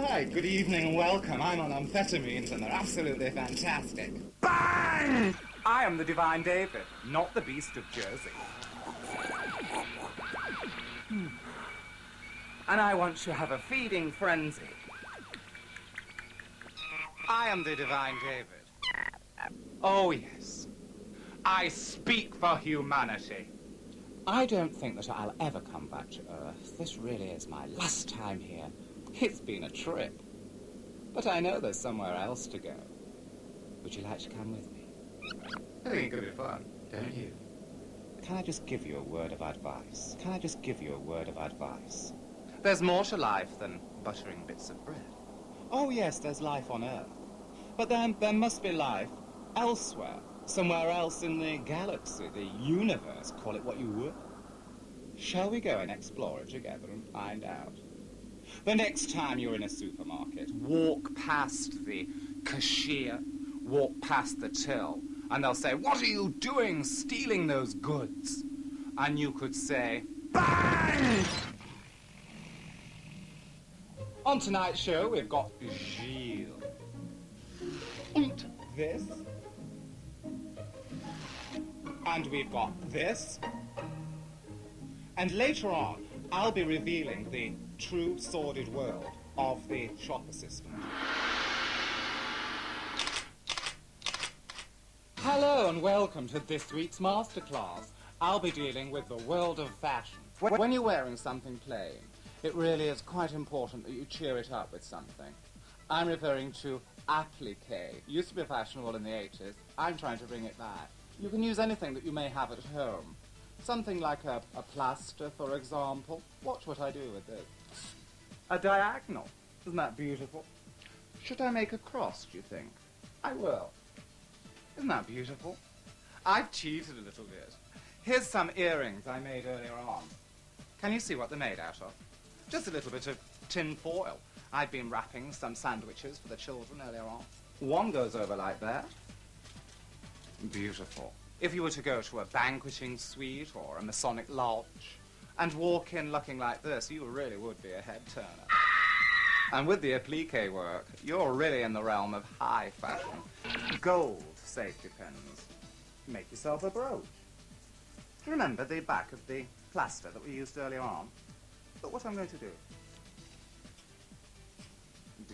Hi, good evening and welcome. I'm on amphetamines and they're absolutely fantastic. Bang! I am the Divine David, not the Beast of Jersey. And I want to have a feeding frenzy. I am the Divine David. Oh, yes. I speak for humanity. I don't think that I'll ever come back to Earth. This really is my last time here. It's been a trip. But I know there's somewhere else to go. Would you like to come with me? I think it could be fun, don't you? Can I just give you a word of advice? There's more to life than buttering bits of bread. Oh, yes, there's life on Earth. But then there must be life elsewhere. Somewhere else in the galaxy, the universe, call it what you would. Shall we go and explore it together and find out? The next time you're in a supermarket, walk past the cashier, walk past the till, and they'll say, "What are you doing stealing those goods?" And you could say, "Bang!" On tonight's show, we've got Gilles. And this. And we've got this. And later on, I'll be revealing the true sordid world of the shop assistant. Hello and welcome to this week's masterclass. I'll be dealing with the world of fashion. When you're wearing something plain, it really is quite important that you cheer it up with something. I'm referring to applique. Used to be fashionable in the 80s. I'm trying to bring it back. You can use anything that you may have at home. Something like a plaster, for example. Watch what I do with this. A diagonal. Isn't that beautiful? Should I make a cross, do you think? I will. Isn't that beautiful? I've cheated a little bit. Here's some earrings I made earlier on. Can you see what they're made out of? Just a little bit of tin foil. I've been wrapping some sandwiches for the children earlier on. One goes over like that. Beautiful. If you were to go to a banqueting suite or a Masonic lodge and walk in looking like this, you really would be a head-turner. And with the applique work, you're really in the realm of high fashion. Gold safety pins. Make yourself a brooch. Do you remember the back of the plaster that we used earlier on? Look what I'm going to do.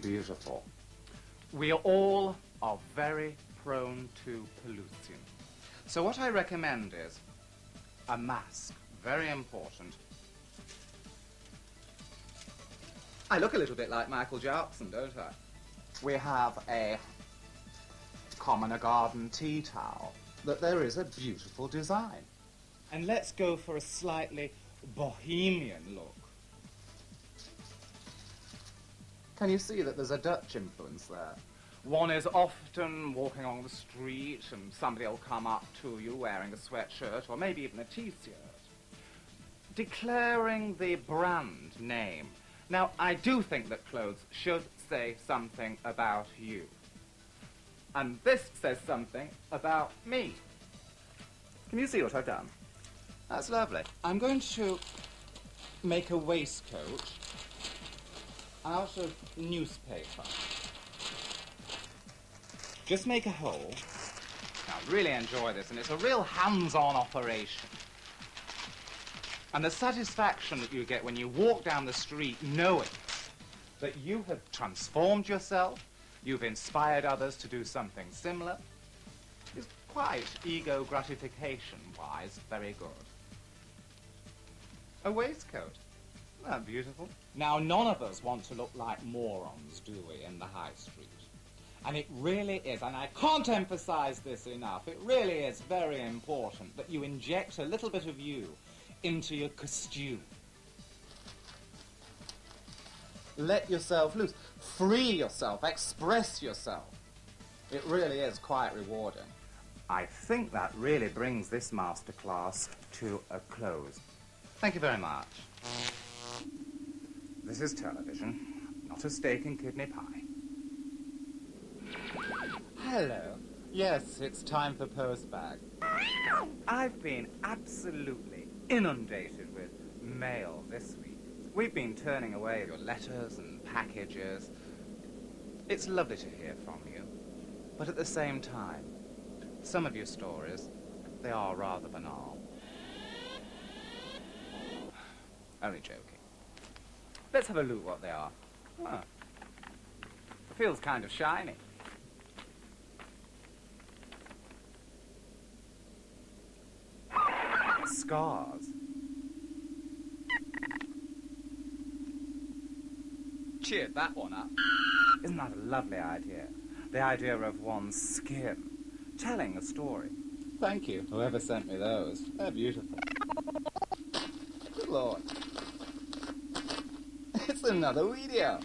Beautiful. We all are very prone to pollution. So what I recommend is a mask. Very important. I look a little bit like Michael Jackson, don't I? We have a commoner garden tea towel, but there is a beautiful design. And let's go for a slightly bohemian look. Can you see that there's a Dutch influence there? One is often walking along the street and somebody will come up to you wearing a sweatshirt or maybe even a t-shirt, declaring the brand name. Now, I do think that clothes should say something about you. And this says something about me. Can you see what I've done? That's lovely. I'm going to make a waistcoat out of newspaper. Just make a hole. Now, I really enjoy this, and it's a real hands-on operation. And the satisfaction that you get when you walk down the street knowing that you have transformed yourself, you've inspired others to do something similar, is quite ego gratification-wise very good. A waistcoat. Isn't that beautiful? Now, none of us want to look like morons, do we, in the high street? And it really is, and I can't emphasize this enough, it really is very important that you inject a little bit of you into your costume. Let yourself loose. Free yourself. Express yourself. It really is quite rewarding. I think that really brings this masterclass to a close. Thank you very much. This is television, not a steak and kidney pie. Hello. Yes, it's time for postbag. I've been absolutely inundated with mail this week. We've been turning away your letters and packages, It's lovely to hear from you. But at the same time, some of your stories, they are rather banal. Only joking. Let's have a look what they are. Oh. It feels kind of shiny. Scars. Cheered that one up. Isn't that a lovely idea? The idea of one's skin telling a story. Thank you, whoever sent me those. They're beautiful. Good Lord. It's another video.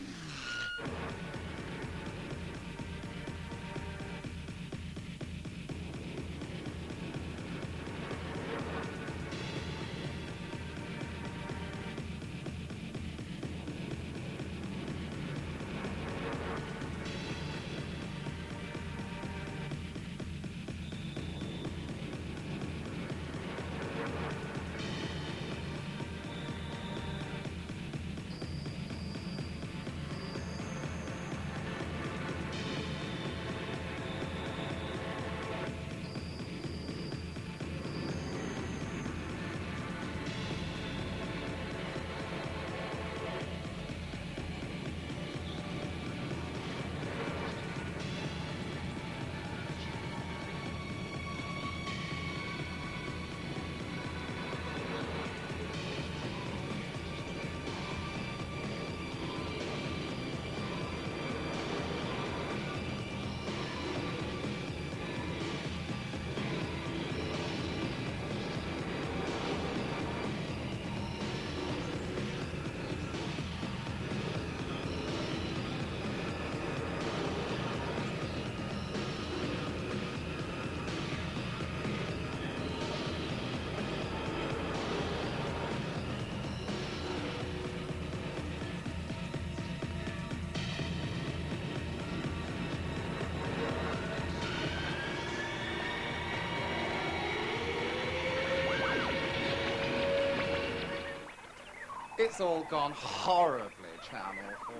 It's all gone horribly, Channel 4.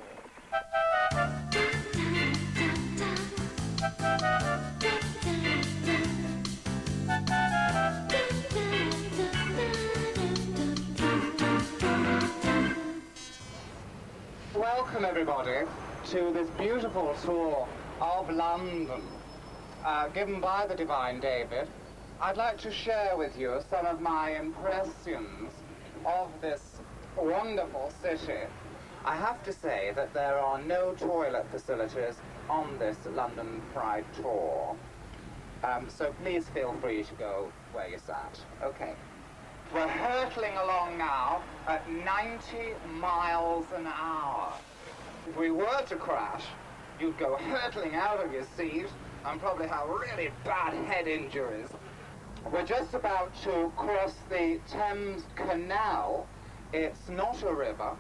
Welcome, everybody, to this beautiful tour of London, given by the Divine David. I'd like to share with you some of my impressions of this wonderful city. I have to say that there are no toilet facilities on this London Pride tour. So please feel free to go where you sat. Okay. We're hurtling along now at 90 miles an hour. If we were to crash, you'd go hurtling out of your seat and probably have really bad head injuries. We're just about to cross the Thames Canal. It's not a river,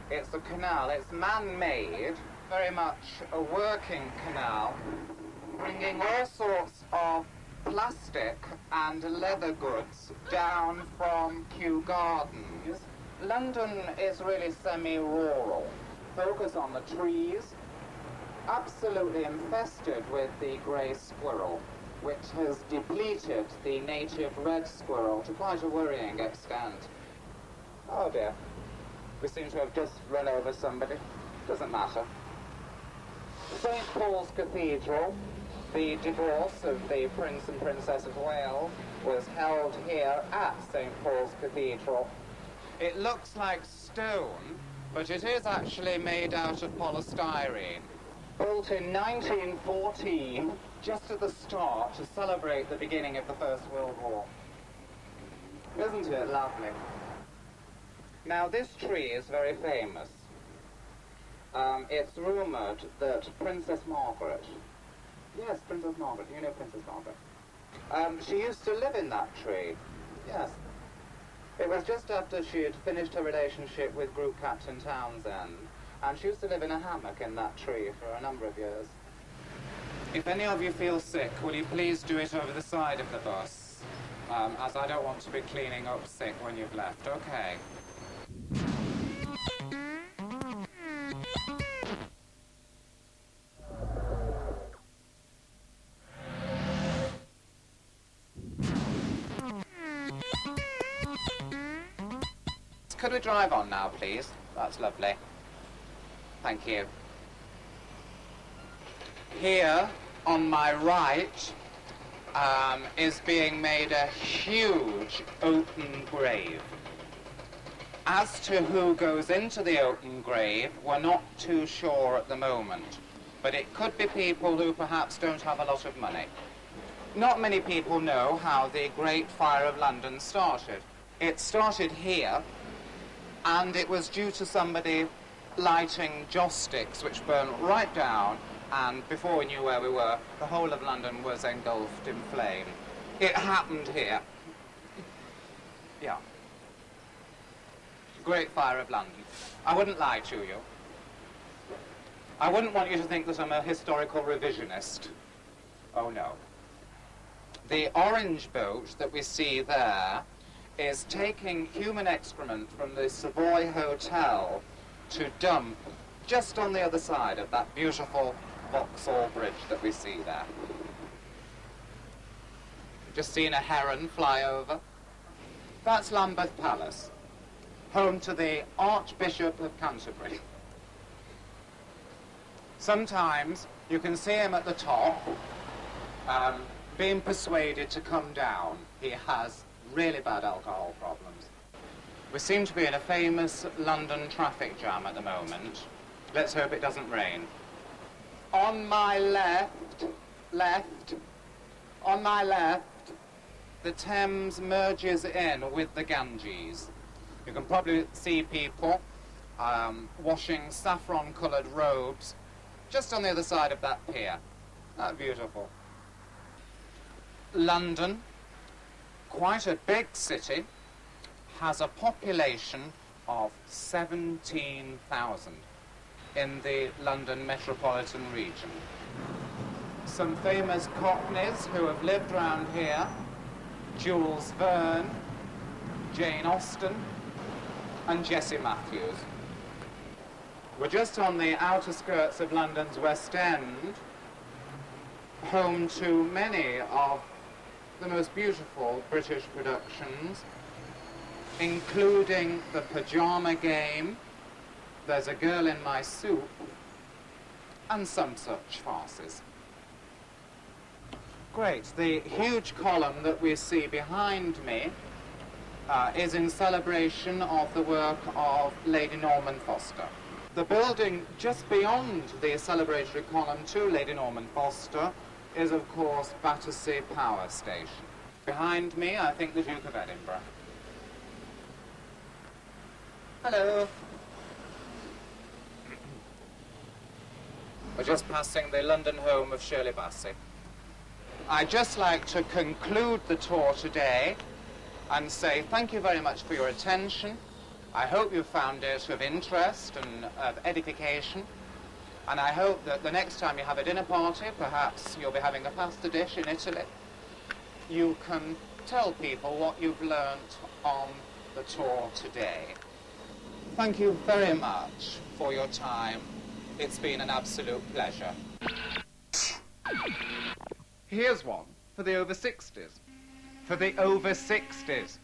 it's a canal. It's man-made, very much a working canal, bringing all sorts of plastic and leather goods down from Kew Gardens. London is really semi-rural. Focus on the trees, absolutely infested with the grey squirrel, which has depleted the native red squirrel to quite a worrying extent. Oh dear, we seem to have just run over somebody. Doesn't matter. St. Paul's Cathedral, the divorce of the Prince and Princess of Wales was held here at St. Paul's Cathedral. It looks like stone, but it is actually made out of polystyrene. Built in 1914, just at the start, to celebrate the beginning of the First World War. Isn't it lovely? Now, this tree is very famous. It's rumored that Princess Margaret, yes, Princess Margaret, you know Princess Margaret, she used to live in that tree, yes. It was just after she had finished her relationship with Group Captain Townsend, and she used to live in a hammock in that tree for a number of years. If any of you feel sick, will you please do it over the side of the bus, as I don't want to be cleaning up sick when you've left, okay? Could we drive on now, please? That's lovely. Thank you. Here, on my right, is being made a huge open grave. As to who goes into the open grave, we're not too sure at the moment. But it could be people who perhaps don't have a lot of money. Not many people know how the Great Fire of London started. It started here, and it was due to somebody lighting joss sticks which burned right down, and before we knew where we were, the whole of London was engulfed in flame. It happened here. Yeah. Great Fire of London. I wouldn't lie to you. I wouldn't want you to think that I'm a historical revisionist. Oh, no. The orange boat that we see there is taking human excrement from the Savoy Hotel to dump just on the other side of that beautiful Vauxhall Bridge that we see there. Just seen a heron fly over. That's Lambeth Palace, home to the Archbishop of Canterbury. Sometimes you can see him at the top, being persuaded to come down. He has really bad alcohol problems. We seem to be in a famous London traffic jam at the moment. Let's hope it doesn't rain. On my left, on my left, the Thames merges in with the Ganges. You can probably see people washing saffron-coloured robes just on the other side of that pier. That's beautiful. London, quite a big city, has a population of 17,000 in the London metropolitan region. Some famous Cockneys who have lived around here: Jules Verne, Jane Austen, and Jessie Matthews. We're just on the outer skirts of London's West End, home to many of the most beautiful British productions, including The Pyjama Game, There's a Girl in My Soup, and some such farces. Great. The huge column that we see behind me is in celebration of the work of Lady Norman Foster. The building just beyond the celebratory column to Lady Norman Foster is, of course, Battersea Power Station. Behind me, I think, the Duke of Edinburgh. Hello. We're just passing the London home of Shirley Bassey. I'd just like to conclude the tour today and say thank you very much for your attention. I hope you found it of interest and of edification. And I hope that the next time you have a dinner party, perhaps you'll be having a pasta dish in Italy, you can tell people what you've learnt on the tour today. Thank you very much for your time. It's been an absolute pleasure. Here's one for the over 60s. For the over 60s.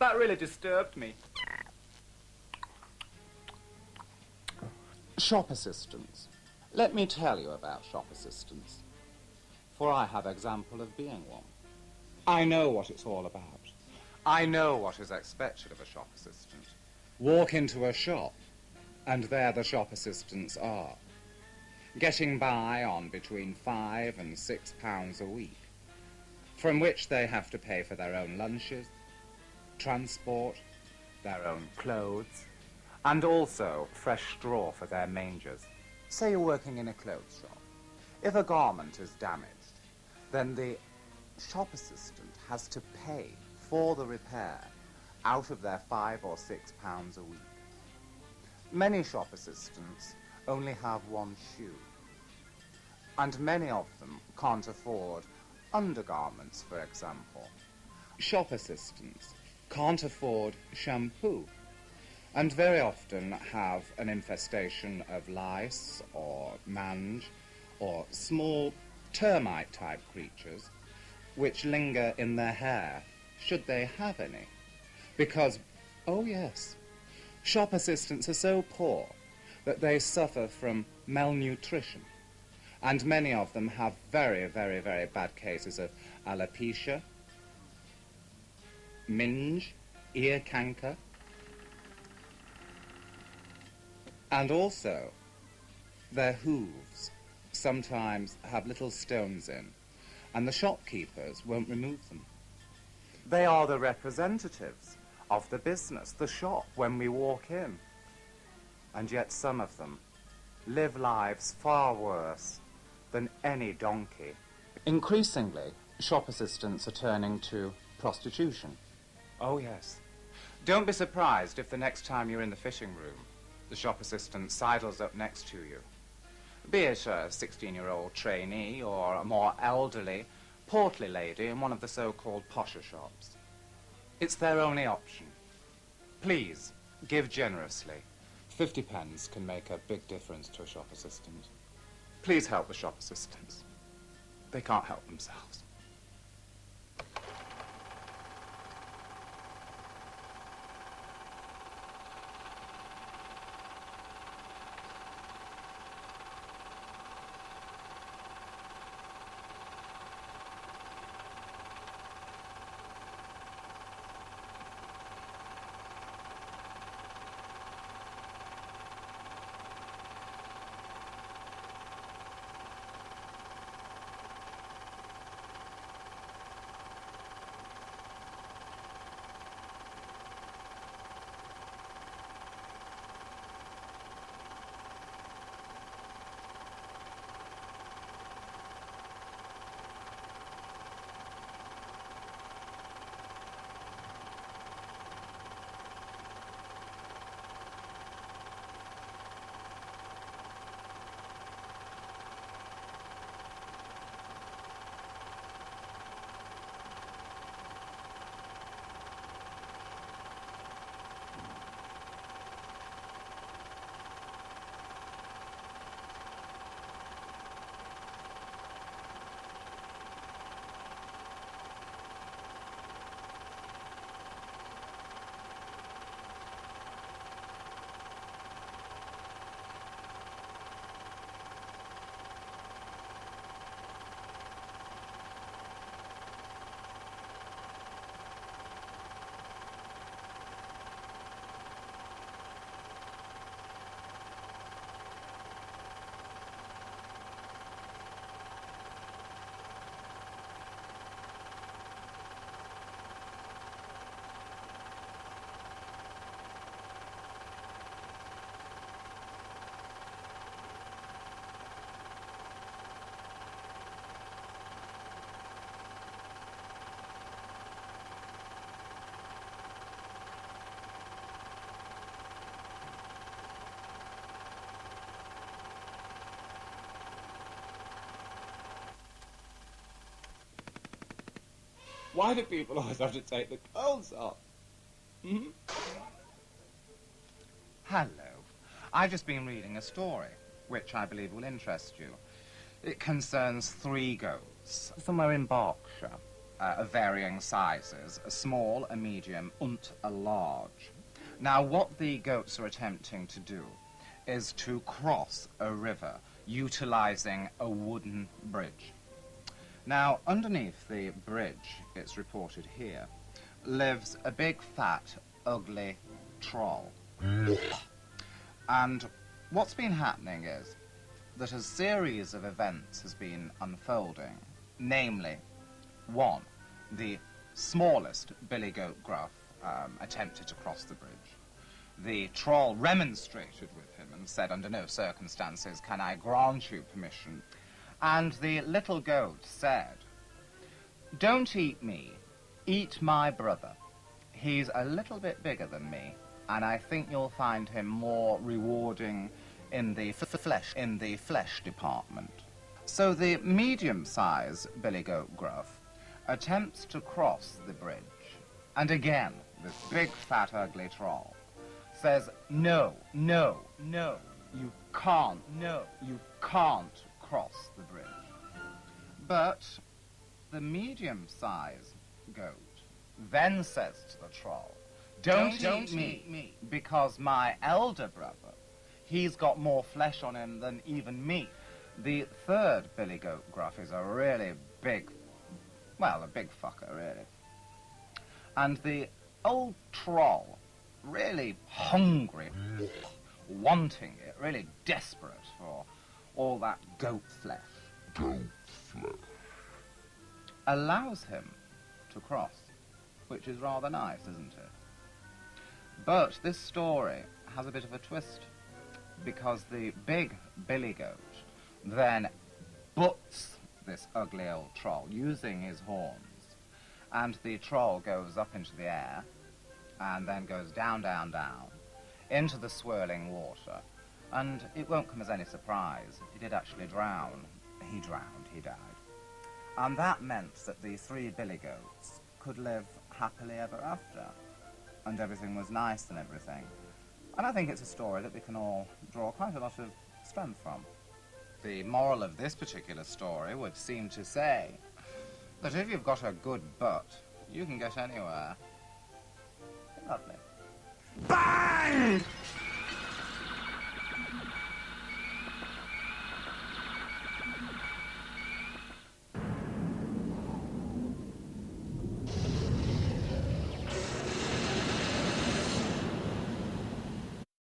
That really disturbed me. Shop assistants. Let me tell you about shop assistants, for I have example of being one. I know what it's all about. I know what is expected of a shop assistant. Walk into a shop, and there the shop assistants are, getting by on between £5 and £6 a week, from which they have to pay for their own lunches, transport, their own clothes, and also fresh straw for their mangers. Say you're working in a clothes shop. If a garment is damaged, then the shop assistant has to pay for the repair out of their £5 or £6 a week. Many shop assistants only have one shoe, and many of them can't afford undergarments, for example. Shop assistants can't afford shampoo, and very often have an infestation of lice or mange or small termite-type creatures which linger in their hair, should they have any. Because, oh yes, shop assistants are so poor that they suffer from malnutrition, and many of them have very, very, very bad cases of alopecia, minge, ear canker, and also their hooves sometimes have little stones in, and the shopkeepers won't remove them. They are the representatives of the business, the shop, when we walk in. And yet some of them live lives far worse than any donkey. Increasingly, shop assistants are turning to prostitution. Oh, yes. Don't be surprised if the next time you're in the fishing room, the shop assistant sidles up next to you. Be it a 16-year-old trainee or a more elderly, portly lady in one of the so-called posher shops. It's their only option. Please, give generously. 50 pence can make a big difference to a shop assistant. Please help the shop assistants. They can't help themselves. Why do people always have to take the clothes off? Hmm? Hello. I've just been reading a story, which I believe will interest you. It concerns 3 ghosts, somewhere in Berkshire. of varying sizes, a small, a medium, and a large. Now, what the goats are attempting to do is to cross a river utilizing a wooden bridge. Now, underneath the bridge, it's reported here, lives a big, fat, ugly troll. And what's been happening is that a series of events has been unfolding, namely, 1, the smallest billy goat gruff attempted to cross the bridge. The troll remonstrated with him and said, under no circumstances can I grant you permission. And the little goat said, don't eat me, eat my brother. He's a little bit bigger than me, and I think you'll find him more rewarding in the flesh department. So the medium-sized billy goat gruff attempts to cross the bridge, and again, this big, fat, ugly troll says, no, no, no, you can't cross the bridge. But the medium-sized goat then says to the troll, don't eat me, because my elder brother, he's got more flesh on him than even me. The third billy goat gruff is a really big, well, a big fucker, really. And the old troll, really hungry, wanting it, really desperate for all that goat flesh, allows him to cross, which is rather nice, isn't it? But this story has a bit of a twist, because the big billy goat then butts this ugly old troll using his horns, and the troll goes up into the air and then goes down, down, down into the swirling water, and it won't come as any surprise, he did actually drown. He drowned, he died. And that meant that the 3 billy goats could live happily ever after, and everything was nice and everything. And I think it's a story that we can all draw quite a lot of strength from. The moral of this particular story would seem to say that if you've got a good butt, you can get anywhere. Lovely. Bang!